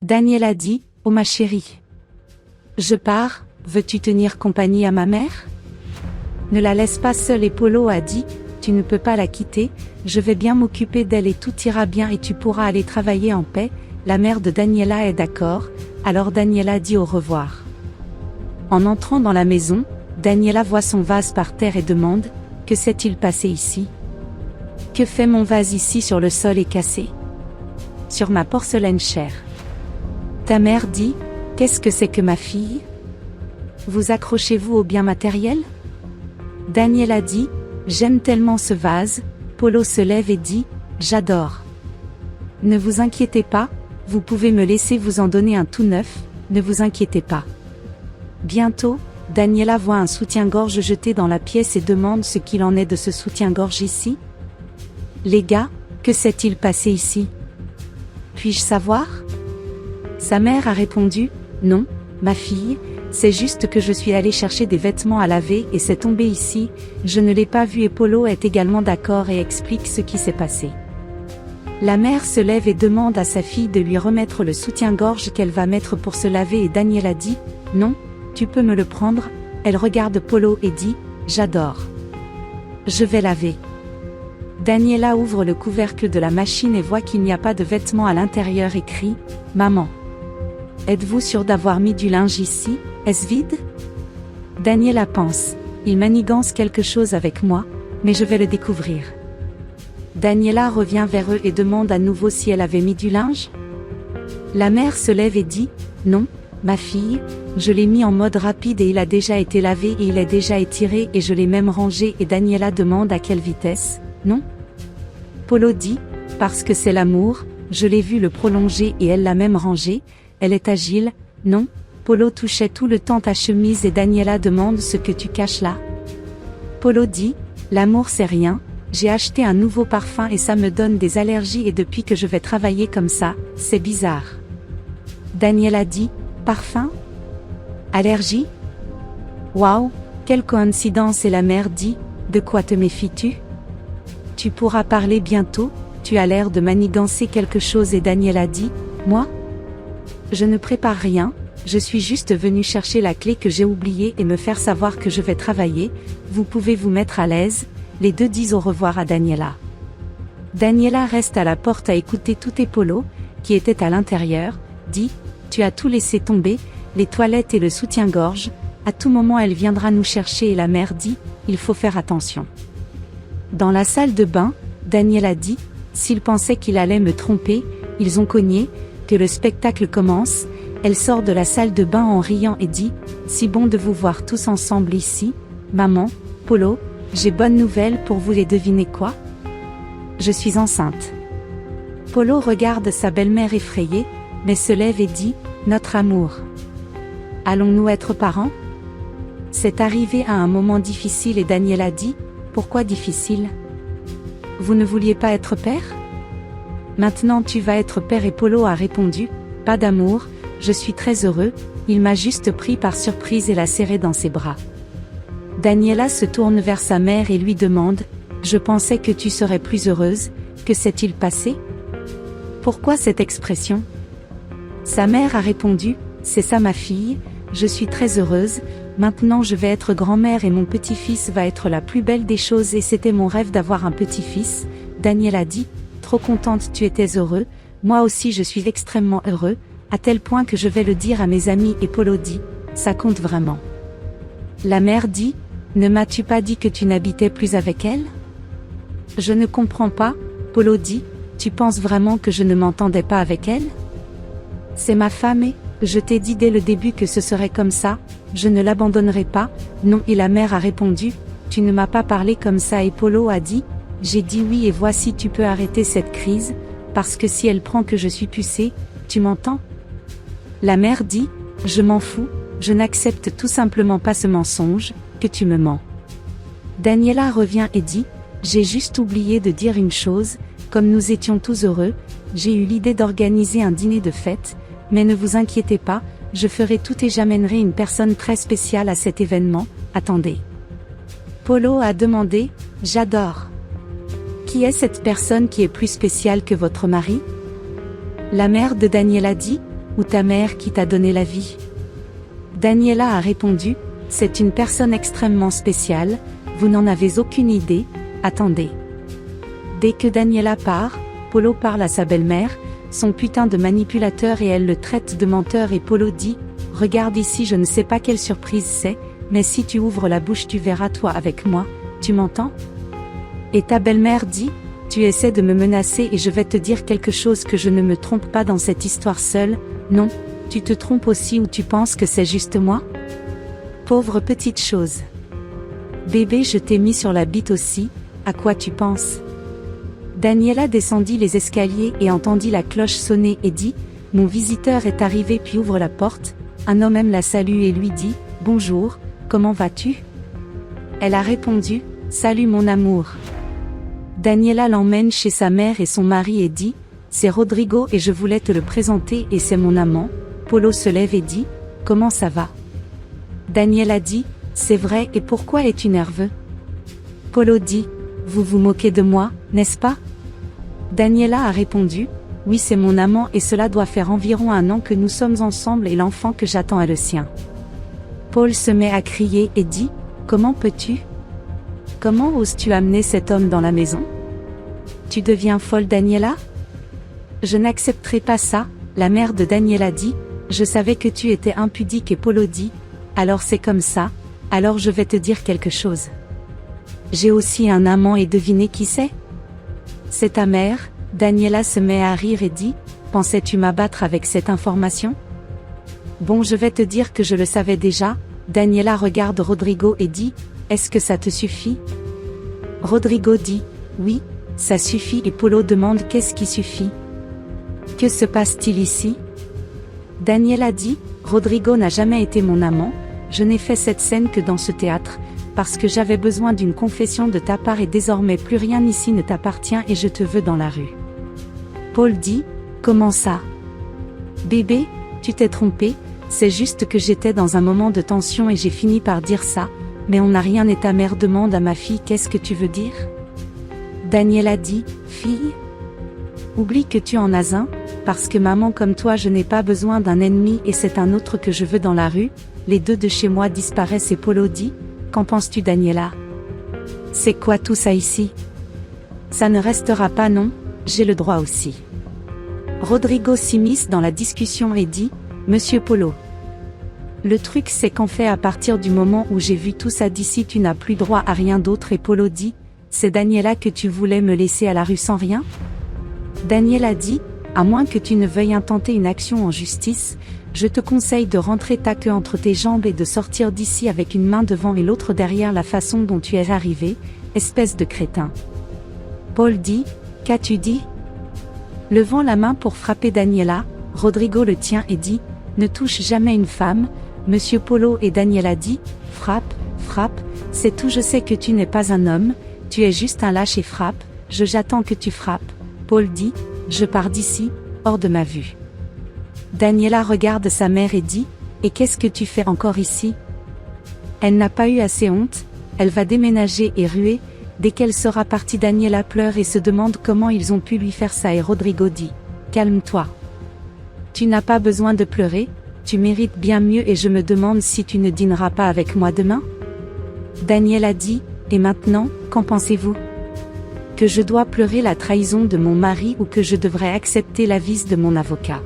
Daniela dit, oh ma chérie. Je pars, veux-tu tenir compagnie à ma mère? Ne la laisse pas seule et Polo a dit, tu ne peux pas la quitter, je vais bien m'occuper d'elle et tout ira bien et tu pourras aller travailler en paix. La mère de Daniela est d'accord, alors Daniela dit au revoir. En entrant dans la maison, Daniela voit son vase par terre et demande, que s'est-il passé ici? Que fait mon vase ici sur le sol et cassé? Sur ma porcelaine chère. Ta mère dit, qu'est-ce que c'est que ma fille? Vous accrochez-vous au bien matériel? Daniela dit, j'aime tellement ce vase. Polo se lève et dit, j'adore. Ne vous inquiétez pas, vous pouvez me laisser vous en donner un tout neuf, ne vous inquiétez pas. Bientôt, Daniela voit un soutien-gorge jeté dans la pièce et demande ce qu'il en est de ce soutien-gorge ici. Les gars, que s'est-il passé ici? Puis-je savoir? Sa mère a répondu, non, ma fille, c'est juste que je suis allée chercher des vêtements à laver et c'est tombé ici, je ne l'ai pas vu et Polo est également d'accord et explique ce qui s'est passé. La mère se lève et demande à sa fille de lui remettre le soutien-gorge qu'elle va mettre pour se laver et Daniela dit, non, tu peux me le prendre. Elle regarde Polo et dit, j'adore. Je vais laver. Daniela ouvre le couvercle de la machine et voit qu'il n'y a pas de vêtements à l'intérieur et crie, maman. Êtes-vous sûre d'avoir mis du linge ici, est-ce vide? Daniela pense, il manigance quelque chose avec moi, mais je vais le découvrir. Daniela revient vers eux et demande à nouveau si elle avait mis du linge. La mère se lève et dit, non, ma fille, je l'ai mis en mode rapide et il a déjà été lavé et il est déjà étiré et je l'ai même rangé et Daniela demande à quelle vitesse, non? Polo dit, parce que c'est l'amour, je l'ai vu le prolonger et elle l'a même rangé, elle est agile, non? Polo touchait tout le temps ta chemise et Daniela demande ce que tu caches là. Polo dit, l'amour c'est rien, j'ai acheté un nouveau parfum et ça me donne des allergies et depuis que je vais travailler comme ça, c'est bizarre. Daniela dit, parfum? Allergie? Waouh, quelle coïncidence et la mère dit, de quoi te méfies-tu? Tu pourras parler bientôt, tu as l'air de manigancer quelque chose et Daniela dit, moi? Je ne prépare rien, je suis juste venue chercher la clé que j'ai oubliée et me faire savoir que je vais travailler, vous pouvez vous mettre à l'aise, les deux disent au revoir à Daniela. Daniela reste à la porte à écouter tout et Polo, qui était à l'intérieur, dit, tu as tout laissé tomber, les toilettes et le soutien-gorge, à tout moment elle viendra nous chercher et la mère dit, il faut faire attention. Dans la salle de bain, Daniela dit, s'ils pensaient qu'il allait me tromper, ils ont cogné, que le spectacle commence, elle sort de la salle de bain en riant et dit, si bon de vous voir tous ensemble ici, maman, Polo, j'ai bonne nouvelle pour vous et devinez quoi? Je suis enceinte. Polo regarde sa belle-mère effrayée, mais se lève et dit, notre amour. Allons-nous être parents? C'est arrivé à un moment difficile et Daniela dit, pourquoi difficile? Vous ne vouliez pas être père? Maintenant tu vas être père et Polo a répondu, pas d'amour, je suis très heureux, il m'a juste pris par surprise et l'a serré dans ses bras. Daniela se tourne vers sa mère et lui demande, je pensais que tu serais plus heureuse, que s'est-il passé? Pourquoi cette expression? Sa mère a répondu, c'est ça ma fille, je suis très heureuse, maintenant je vais être grand-mère et mon petit-fils va être la plus belle des choses et c'était mon rêve d'avoir un petit-fils. Daniela dit, trop contente tu étais heureux, moi aussi je suis extrêmement heureux, à tel point que je vais le dire à mes amis et Polo dit, ça compte vraiment. La mère dit, ne m'as-tu pas dit que tu n'habitais plus avec elle? Je ne comprends pas, Polo dit, tu penses vraiment que je ne m'entendais pas avec elle? C'est ma femme et, je t'ai dit dès le début que ce serait comme ça, je ne l'abandonnerai pas, non et la mère a répondu, tu ne m'as pas parlé comme ça et Polo a dit, j'ai dit oui et voici tu peux arrêter cette crise, parce que si elle prend que je suis pucée, tu m'entends? La mère dit, je m'en fous, je n'accepte tout simplement pas ce mensonge, que tu me mens. Daniela revient et dit, j'ai juste oublié de dire une chose, comme nous étions tous heureux, j'ai eu l'idée d'organiser un dîner de fête, mais ne vous inquiétez pas, je ferai tout et j'amènerai une personne très spéciale à cet événement, attendez. Polo a demandé, j'adore. Qui est cette personne qui est plus spéciale que votre mari? La mère de Daniela dit, ou ta mère qui t'a donné la vie? Daniela a répondu, c'est une personne extrêmement spéciale, vous n'en avez aucune idée, attendez. Dès que Daniela part, Polo parle à sa belle-mère, son putain de manipulateur et elle le traite de menteur et Polo dit, regarde ici je ne sais pas quelle surprise c'est, mais si tu ouvres la bouche tu verras toi avec moi, tu m'entends? Et ta belle-mère dit, tu essaies de me menacer et je vais te dire quelque chose que je ne me trompe pas dans cette histoire seule, non, tu te trompes aussi ou tu penses que c'est juste moi? Pauvre petite chose. Bébé je t'ai mis sur la bite aussi, à quoi tu penses? Daniela descendit les escaliers et entendit la cloche sonner et dit, mon visiteur est arrivé puis ouvre la porte, un homme aime la salue et lui dit, bonjour, comment vas-tu? Elle a répondu, salut mon amour. Daniela l'emmène chez sa mère et son mari et dit, c'est Rodrigo et je voulais te le présenter et c'est mon amant. Polo se lève et dit, comment ça va? Daniela dit, c'est vrai et pourquoi es-tu nerveux? Polo dit, vous vous moquez de moi, n'est-ce pas? Daniela a répondu, oui c'est mon amant et cela doit faire environ 1 an que nous sommes ensemble et l'enfant que j'attends est le sien. Paul se met à crier et dit, comment peux-tu? Comment oses-tu amener cet homme dans la maison? Tu deviens folle Daniela? Je n'accepterai pas ça, la mère de Daniela dit, je savais que tu étais impudique et Polo dit, alors c'est comme ça, alors je vais te dire quelque chose. J'ai aussi un amant et devinez qui c'est? C'est ta mère. Daniela se met à rire et dit, pensais-tu m'abattre avec cette information? Bon je vais te dire que je le savais déjà. Daniela regarde Rodrigo et dit, est-ce que ça te suffit? Rodrigo dit, oui, ça suffit et Polo demande qu'est-ce qui suffit? Que se passe-t-il ici? Daniela dit, Rodrigo n'a jamais été mon amant, je n'ai fait cette scène que dans ce théâtre, parce que j'avais besoin d'une confession de ta part et désormais plus rien ici ne t'appartient et je te veux dans la rue. Paul dit, comment ça? Bébé, tu t'es trompé, c'est juste que j'étais dans un moment de tension et j'ai fini par dire ça, mais on n'a rien et ta mère demande à ma fille qu'est-ce que tu veux dire? Daniela dit, fille? Oublie que tu en as un, parce que maman comme toi je n'ai pas besoin d'un ennemi et c'est un autre que je veux dans la rue, les deux de chez moi disparaissent et Polo dit, qu'en penses-tu Daniela? C'est quoi tout ça ici? Ça ne restera pas non, j'ai le droit aussi. Rodrigo s'immisce dans la discussion et dit, Monsieur Polo. Le truc c'est qu'en fait à partir du moment où j'ai vu tout ça d'ici tu n'as plus droit à rien d'autre et Polo dit, c'est Daniela que tu voulais me laisser à la rue sans rien? Daniela dit, à moins que tu ne veuilles intenter une action en justice, je te conseille de rentrer ta queue entre tes jambes et de sortir d'ici avec une main devant et l'autre derrière la façon dont tu es arrivé, espèce de crétin. Paul dit, qu'as-tu dit? Levant la main pour frapper Daniela, Rodrigo le tient et dit, ne touche jamais une femme, Monsieur Polo et Daniela dit, frappe, frappe, c'est tout je sais que tu n'es pas un homme, tu es juste un lâche et frappe, j'attends que tu frappes. Paul dit, je pars d'ici, hors de ma vue. Daniela regarde sa mère et dit, et qu'est-ce que tu fais encore ici? Elle n'a pas eu assez honte, elle va déménager et ruer, dès qu'elle sera partie Daniela pleure et se demande comment ils ont pu lui faire ça et Rodrigo dit, calme-toi. Tu n'as pas besoin de pleurer, tu mérites bien mieux et je me demande si tu ne dîneras pas avec moi demain? Daniela dit, et maintenant, qu'en pensez-vous? Que je dois pleurer la trahison de mon mari ou que je devrais accepter l'avis de mon avocat?